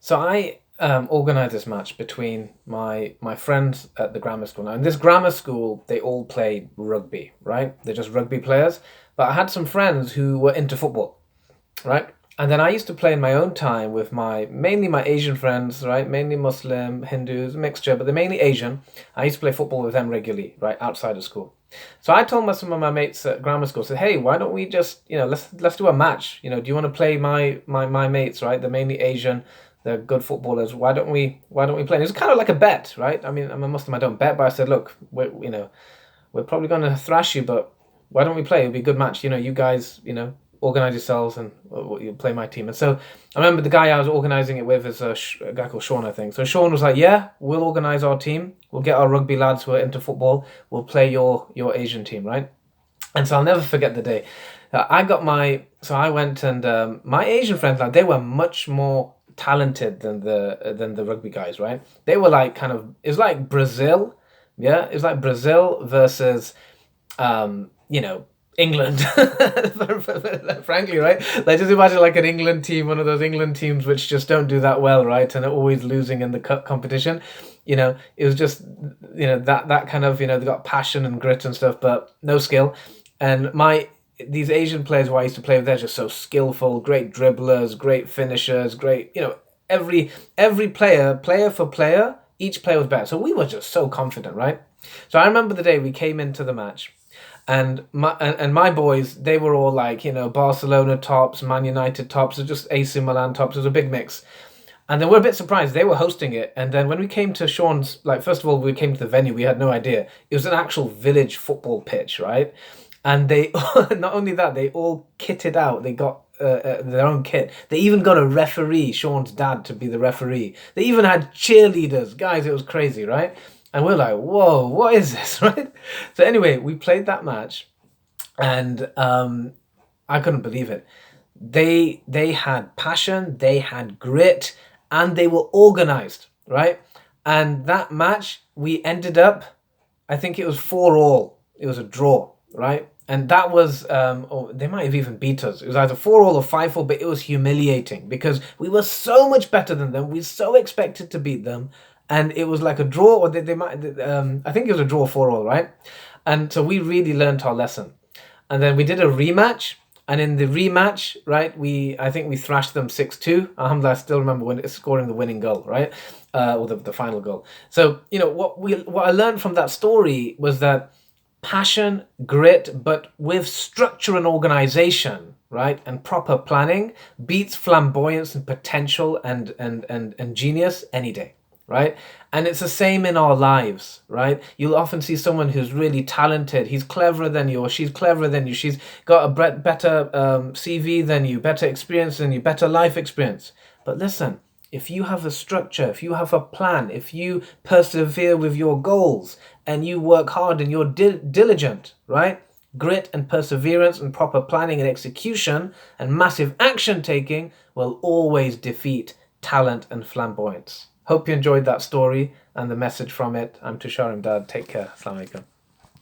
So I organised this match between my friends at the grammar school. Now, in this grammar school, they all played rugby, right? They're just rugby players. But I had some friends who were into football, right? And then I used to play in my own time with mainly my Asian friends, right? Mainly Muslim, Hindus, mixture, but they're mainly Asian. I used to play football with them regularly, right, outside of school. So I told some of my mates at grammar school, said, "Hey, why don't we just, let's do a match. Do you want to play my mates, right? They're mainly Asian, they're good footballers. Why don't we play?" And it was kind of like a bet, right? I mean, I'm a Muslim, I don't bet, but I said, "Look, we're probably going to thrash you, but why don't we play? It'll be a good match. You guys, organize yourselves and you play my team." And so I remember the guy I was organizing it with is a guy called Sean, I think. So Sean was like, "Yeah, we'll organize our team. We'll get our rugby lads who are into football. We'll play your Asian team, right?" And so I'll never forget the day. So I went and my Asian friends, like, they were much more talented than the rugby guys, right? They were like it was like Brazil, yeah, it was like Brazil versus England, frankly, right? Like, just imagine like an England team, one of those England teams which just don't do that well, right? And are always losing in the cup competition. It was just, that kind of, they got passion and grit and stuff, but no skill. And these Asian players who I used to play with, they're just so skillful, great dribblers, great finishers, great, every player for player, each player was better. So we were just so confident, right? So I remember the day we came into the match. And my boys, they were all like, Barcelona tops, Man United tops, or just AC Milan tops. It was a big mix. And then we're a bit surprised. They were hosting it. And then when we came to Sean's, like, first of all, we came to the venue, we had no idea. It was an actual village football pitch, right? And they, not only that, they all kitted out. They got their own kit. They even got a referee, Sean's dad, to be the referee. They even had cheerleaders. Guys, it was crazy, right? And we're like, whoa, what is this, right? So anyway, we played that match, and I couldn't believe it. They had passion, they had grit, and they were organized, right? And that match, we ended up, I think it was 4-all. It was a draw, right? And that was, they might have even beat us. It was either 4-all or 5-4, but it was humiliating because we were so much better than them. We so expected to beat them. And it was like a draw, or they might, I think it was a draw 4-all, right? And so we really learned our lesson. And then we did a rematch. And in the rematch, right, I think we thrashed them 6-2. Alhamdulillah, I still remember scoring the winning goal, right? Or the final goal. So, what I learned from that story was that passion, grit, but with structure and organization, right, and proper planning beats flamboyance and potential and genius any day. Right? And it's the same in our lives, right? You'll often see someone who's really talented. He's cleverer than you, or she's cleverer than you. She's got a better CV than you, better experience than you, better life experience. But listen, if you have a structure, if you have a plan, if you persevere with your goals and you work hard and you're diligent, right? Grit and perseverance and proper planning and execution and massive action taking will always defeat talent and flamboyance. Hope you enjoyed that story and the message from it. I'm Tushar Imdad. Take care. Assalamu alaikum.